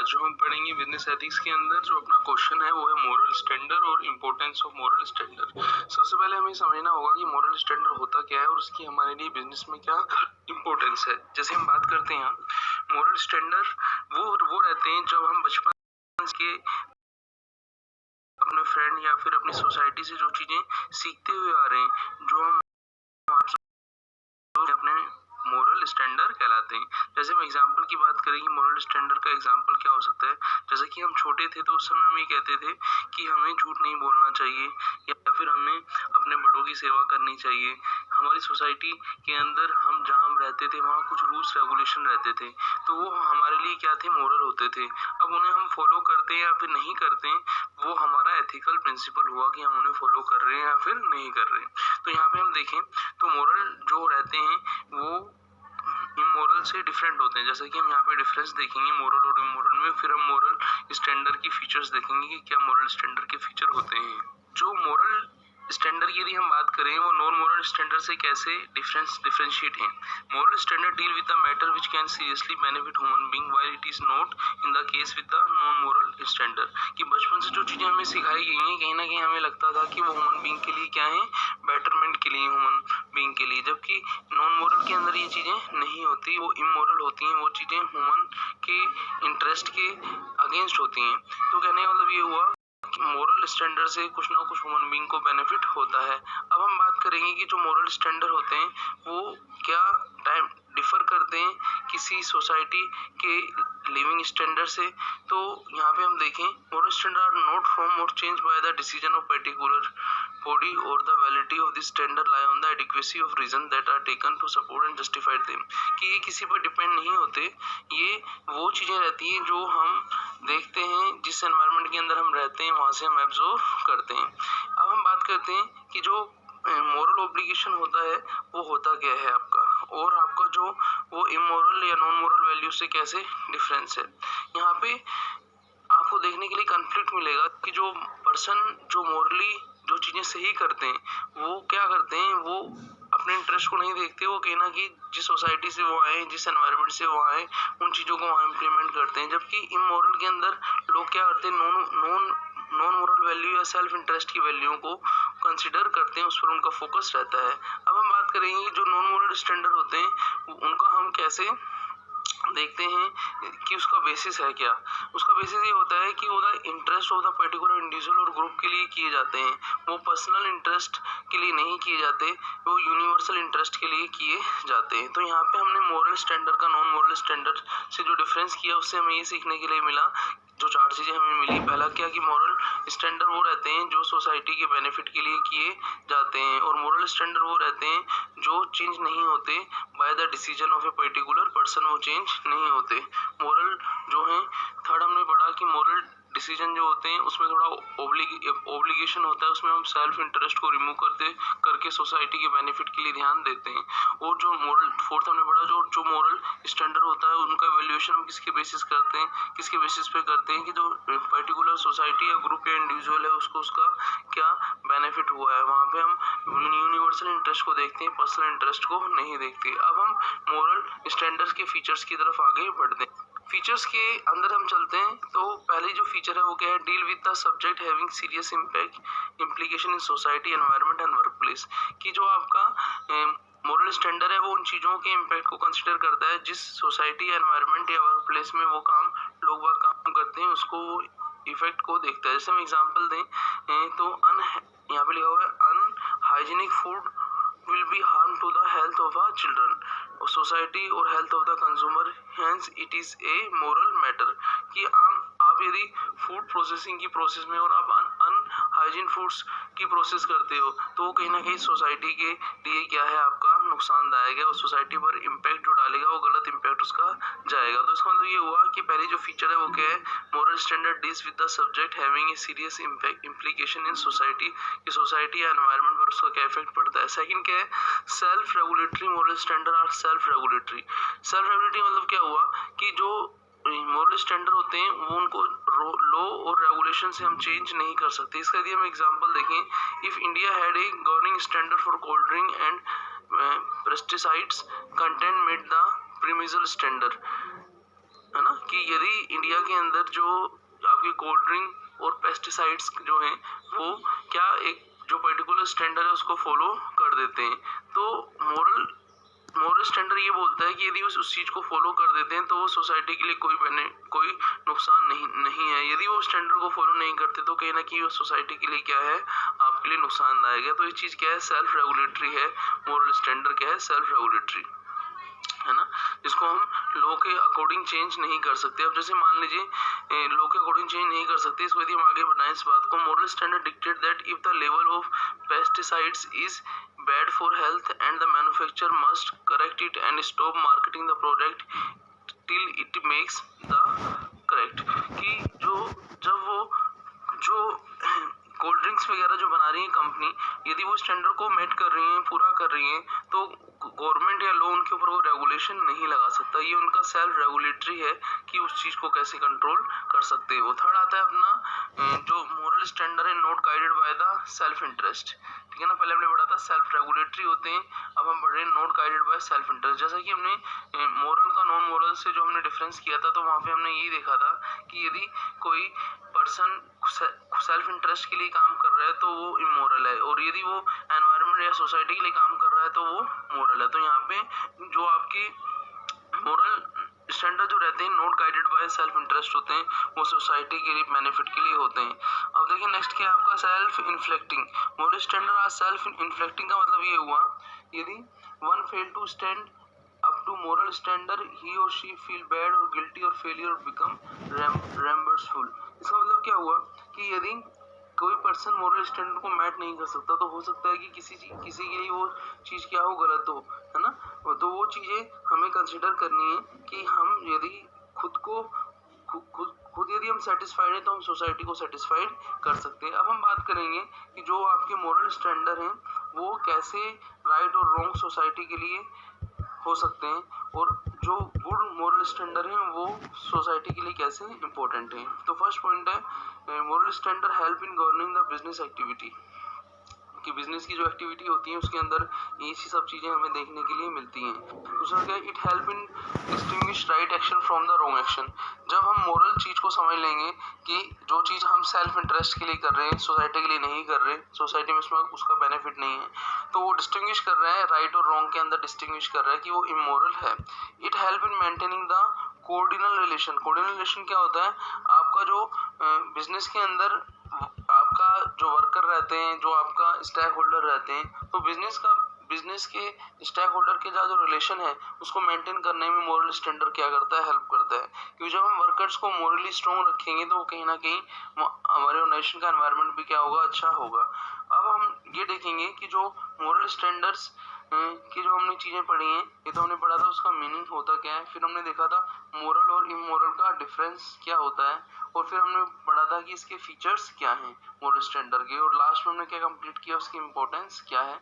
जो हम पढ़ेंगे बिजनेस एथिक्स के अंदर जो अपना क्वेश्चन है वो है मोरल स्टैंडर्ड और इम्पोर्टेंस ऑफ मोरल स्टैंडर्ड। सबसे पहले हमें समझना होगा कि मोरल स्टैंडर्ड होता क्या है और उसकी हमारे लिए बिजनेस में क्या इम्पोर्टेंस है। जैसे हम बात करते हैं मोरल स्टैंडर्ड वो रहते हैं जब हम बचपन के अपने फ्रेंड या फिर अपनी सोसाइटी से जो चीजें सीखते हुए आ रहे हैं, जो हम अपने मोरल स्टैंडर्ड कहलाते हैं। जैसे हम एग्जांपल की बात करें कि मोरल स्टैंडर्ड का एग्जांपल क्या हो सकता है, जैसे कि हम छोटे थे तो उस समय हम ये कहते थे कि हमें झूठ नहीं बोलना चाहिए या फिर हमें अपने बड़ों की सेवा करनी चाहिए। हमारी सोसाइटी के अंदर हम जहाँ रहते थे वहाँ कुछ रूल्स रेगुलेशन रहते थे, तो वो हमारे लिए क्या थे, मोरल होते थे। अब उन्हें हम फॉलो करते हैं या फिर नहीं करते हैं, वो हमारा एथिकल प्रिंसिपल हुआ कि हम उन्हें फॉलो कर रहे हैं या फिर नहीं कर रहे हैं। तो यहाँ पे हम देखें तो मोरल जो रहते हैं वो इमोरल से डिफरेंट होते हैं। जैसे कि हम यहाँ पे डिफरेंस देखेंगे मोरल और इमोरल में, फिर हम मोरल स्टैंडर्ड की फीचर्स देखेंगे कि क्या मोरल स्टैंडर्ड के फीचर होते हैं। जो मोरल स्टैंडर्ड की यदि हम बात करें वो नॉन मोरल स्टैंडर्ड से कैसे डिफरेंशिएट है। Moral standard deal with the matter which can seriously benefit human being while it is not in the case with the non moral standard. कि बचपन से जो चीजें हमें सिखाई गई हैं कहीं ना कहीं हमें लगता था कि वो ह्यूमन बीइंग के लिए क्या है, बेटरमेंट के लिए, ह्यूमन बीइंग के लिए, जबकि नॉन मोरल के अंदर ये चीजें नहीं होती, वो इमोरल होती हैं, वो चीजें ह्यूमन के इंटरेस्ट के अगेंस्ट होती हैं। तो कहने का मतलब ये हुआ मोरल स्टैंडर्ड से कुछ ना कुछ ह्यूमन बीइंग को बेनिफिट होता है। अब हम बात करेंगे कि जो मोरल स्टैंडर्ड होते हैं वो क्या टाइम डिफर करते हैं किसी सोसाइटी के लिविंग स्टैंडर्ड से। तो यहाँ पे हम देखें moral standard are not form और change by the decision of particular body or the validity of this standard lie on the adequacy of reason that are taken to support and justify them। कि ये किसी पर depend नहीं होते, ये वो चीजें रहती हैं जो हम देखते हैं, जिस एनवायरनमेंट के अंदर हम रहते हैं वहां से हम एब्जॉर्व करते हैं। अब हम बात करते हैं कि जो मोरल ऑब्लिगेशन होता है वो होता क्या है आपका, और आपका जो वो इमोरल या नॉन मोरल वैल्यू से कैसे डिफरेंस है। यहाँ पे आपको देखने के लिए कॉन्फ्लिक्ट मिलेगा कि जो पर्सन जो मोरली जो चीजें सही करते हैं वो क्या करते हैं, वो अपने इंटरेस्ट को नहीं देखते, वो कहीं ना कहीं जिस सोसाइटी से वो आए, जिस एनवायरनमेंट से वो आए, उन चीजों को वहाँ इम्प्लीमेंट करते हैं। जबकि इमोरल के अंदर लोग क्या करते हैं, नॉन मोरल वैल्यू या सेल्फ इंटरेस्ट की वैल्यू को कंसिडर करते हैं, उस पर उनका फोकस रहता है। अब हम बात करेंगे जो नॉन मोरल स्टैंडर्ड होते हैं उनका हम कैसे देखते हैं कि उसका बेसिस है क्या। उसका बेसिस ये होता है कि वो the interest of the particular individual और ग्रुप के लिए किए जाते हैं, वो पर्सनल इंटरेस्ट के लिए नहीं किए जाते, वो यूनिवर्सल इंटरेस्ट के लिए किए जाते हैं। तो यहाँ पे हमने मोरल स्टैंडर्ड का नॉन मोरल स्टैंडर्ड से जो डिफरेंस किया उससे हमें ये सीखने के लिए मिला, जो 4 चीजें हमें मिली। पहला क्या कि मोरल स्टैंडर्ड वो रहते हैं जो सोसाइटी के बेनिफिट के लिए किए जाते हैं, और मोरल स्टैंडर्ड वो रहते हैं जो चेंज नहीं होते bye the decision of a particular person, वो चेंज नहीं होते। मोरल जो है, थर्ड हमने पढ़ा कि मोरल डिसीजन जो होते हैं उसमें थोड़ा ओब्लिगेशन होता है, उसमें हम सेल्फ इंटरेस्ट को रिमूव करके सोसाइटी के बेनिफिट के लिए ध्यान देते हैं। और जो मोरल फोर्थ हमने पढ़ा जो मोरल स्टैंडर्ड होता है उनका वैल्यूएशन हम किसके बेसिस करते हैं, किसके बेसिस पे करते हैं कि जो पर्टिकुलर सोसाइटी या ग्रुप या इंडिविजुअल है उसको उसका क्या बेनिफिट हुआ है, वहाँ पे हम यूनिवर्सल इंटरेस्ट को देखते हैं, पर्सनल इंटरेस्ट को नहीं देखते। अब हम मोरल स्टैंडर्ड्स के फीचर्स की तरफ आगे बढ़ते हैं। फीचर्स के अंदर हम चलते हैं तो पहली जो फीचर है वो क्या है, deal with the subject having serious implication in society, environment and work place. कि जो आपका मोरल स्टैंडर्ड है वो उन चीजों के इम्पैक्ट को कंसिडर करता है जिस सोसाइटी, एनवायरनमेंट या वर्क प्लेस में वो काम लोग वह काम करते हैं, उसको इफेक्ट को देखता है। जैसे हम एग्जांपल दें तो यहाँ पे लिखा हुआ है unhygienic food will be harm to the health of our children or society or health of the consumer, hence it is a moral matter। कि आप यदि फूड प्रोसेसिंग की प्रोसेस में और आप अनहाइजीन फूड्स की प्रोसेस करते हो तो वो कहीं ना कहीं सोसाइटी के लिए क्या है, आपका नुकसानदायक है, और सोसाइटी पर इम्पैक्ट जो डालेगा वो गलत इम्पैक्ट उसका जाएगा। तो इसका मतलब ये हुआ कि पहली जो फीचर है वो क्या है, moral standard deals with the subject having a serious implication in society, कि सोसाइटी या एनवायरनमेंट पर उसका क्या इफेक्ट पड़ता है। सेकंड क्या है, self regulatory moral standard are self regulatory. Self regulatory मतलब क्या हुआ कि जो मोरल स्टैंडर्ड होते हैं वो उनको लॉ और रेगुलेशन से हम चेंज नहीं कर सकते। इसका यदि हम एग्जांपल देखें, if India had a governing standard for cold drink and pesticides content made the permissible standard, है ना, कि यदि इंडिया के अंदर जो आपकी कोल्ड ड्रिंक और पेस्टिसाइड्स जो हैं वो क्या एक जो पर्टिकुलर स्टैंडर्ड है उसको फॉलो कर देते हैं, तो मोरल स्टैंडर्ड ये बोलता है कि यदि उस चीज को फॉलो कर देते हैं तो वो सोसाइटी के लिए कोई नुकसान नहीं है। यदि वो स्टैंडर्ड को फॉलो नहीं करते तो कहीं ना कहीं वो सोसाइटी के लिए क्या है, आपके लिए नुकसानदायक है। तो ये चीज क्या है, सेल्फ रेगुलेटरी है। मोरल स्टैंडर्ड क्या है, सेल्फ रेगुलेटरी है ना, जिसको हम लॉ के अकॉर्डिंग चेंज नहीं कर सकते। अब जैसे मान लीजिए लॉ के अकॉर्डिंग चेंज नहीं कर सकते, इसको यदि हम आगे बढ़ाएं इस बात को, moral standard dictate that if the level of pesticides is bad for health and the manufacturer must correct it and stop marketing the product till it makes the correct। कि जब वो जो कोल्ड ड्रिंक्स वगैरह जो बना रही है company, यदि वो स्टैंडर्ड को मेट कर रही है, पूरा कर रही है, तो गवर्नमेंट या लॉ उनके ऊपर वो रेगुलेशन नहीं लगा सकता। ये उनका सेल्फ रेगुलेटरी है कि उस चीज को कैसे कंट्रोल कर सकते हैं वो। थर्ड आता है अपना जो मोरल स्टैंडर्ड है, not guided by the self interest. ठीक है ना, पहले हमने पढ़ा था सेल्फ रेगुलेटरी होते हैं, अब हम पढ़ रहे हैं not guided by self interest. जैसा कि हमने मोरल का नॉन मोरल से जो हमने डिफरेंस किया था, तो वहां पे हमने यही देखा था कि यदि कोई पर्सन सेल्फ इंटरेस्ट के लिए काम कर रहा है तो वो इमोरल है, और यदि वो एनवायरनमेंट या सोसाइटी के लिए काम कर रहा है तो वो मोरल है। तो यहाँ पे जो आपके मोरल स्टैंडर्ड जो रहते हैं not guided by self interest होते हैं, वो सोसाइटी के लिए बेनिफिट के लिए होते हैं। अब देखिए नेक्स्ट क्या है आपका, सेल्फ इन्फ्लेक्टिंग। मोरल स्टैंडर्ड आज सेल्फ इन्फ्लेक्टिंग का मतलब ये हुआ, यदि one fail to stand up to moral standard he or she feel bad or guilty or failure become remorseful। इसका मतलब क्या हुआ कि यदि कोई पर्सन मोरल स्टैंडर्ड को मैच नहीं कर सकता, तो हो सकता है कि किसी के लिए वो चीज क्या हो, गलत हो, है ना। तो वो चीजें हमें कंसिडर करनी है कि हम यदि खुद यदि हम सेटिस्फाइड है तो हम सोसाइटी को सेटिस्फाइड कर सकते हैं। अब हम बात करेंगे कि जो आपके मोरल स्टैंडर्ड हैं वो कैसे राइट और रॉन्ग सोसाइटी के लिए हो सकते हैं, और जो गुड मोरल स्टैंडर्ड हैं वो सोसाइटी के लिए कैसे इंपॉर्टेंट हैं। तो फर्स्ट पॉइंट है moral standard help in governing the business activity, कि बिजनेस की जो एक्टिविटी होती है उसके अंदर ये सब चीजें हमें देखने के लिए मिलती हैं। दूसरा क्या है, it help in distinguish right action from the wrong action. जब हम मोरल चीज को समझ लेंगे कि जो चीज हम सेल्फ इंटरेस्ट के लिए कर रहे हैं, सोसाइटी के लिए नहीं कर रहे, सोसाइटी में उसका बेनिफिट नहीं है, तो वो डिस्टिंग्विश कर रहा है राइट और रॉन्ग के अंदर, डिस्टिंग्विश कर रहा है कि वो इमोरल है। It help in maintaining the coordinal relation. Coordinal relation क्या होता है, आपका जो बिजनेस के अंदर आपका जो वर्कर रहते हैं, जो आपका स्टेक होल्डर रहते हैं, तो बिजनेस के स्टेक होल्डर के जो रिलेशन है उसको मेंटेन करने में मोरल स्टैंडर्ड क्या करता है, हेल्प करता है। क्योंकि जब हम वर्कर्स को मोरली स्ट्रॉन्ग रखेंगे तो कहीं ना कहीं हमारे नेशन का एनवायरनमेंट भी क्या होगा, अच्छा होगा। अब हम ये देखेंगे कि जो मोरल स्टैंडर्ड्स की जो हमने चीजें पढ़ी हैं, ये तो हमने पढ़ा था उसका मीनिंग होता क्या है, फिर हमने देखा था मोरल और इमोरल का डिफरेंस क्या होता है, और फिर हमने पढ़ा था कि इसके फीचर्स क्या हैं मोरल स्टैंडर्ड के, और लास्ट में हमने क्या कंप्लीट किया, उसकी इंपॉर्टेंस क्या है।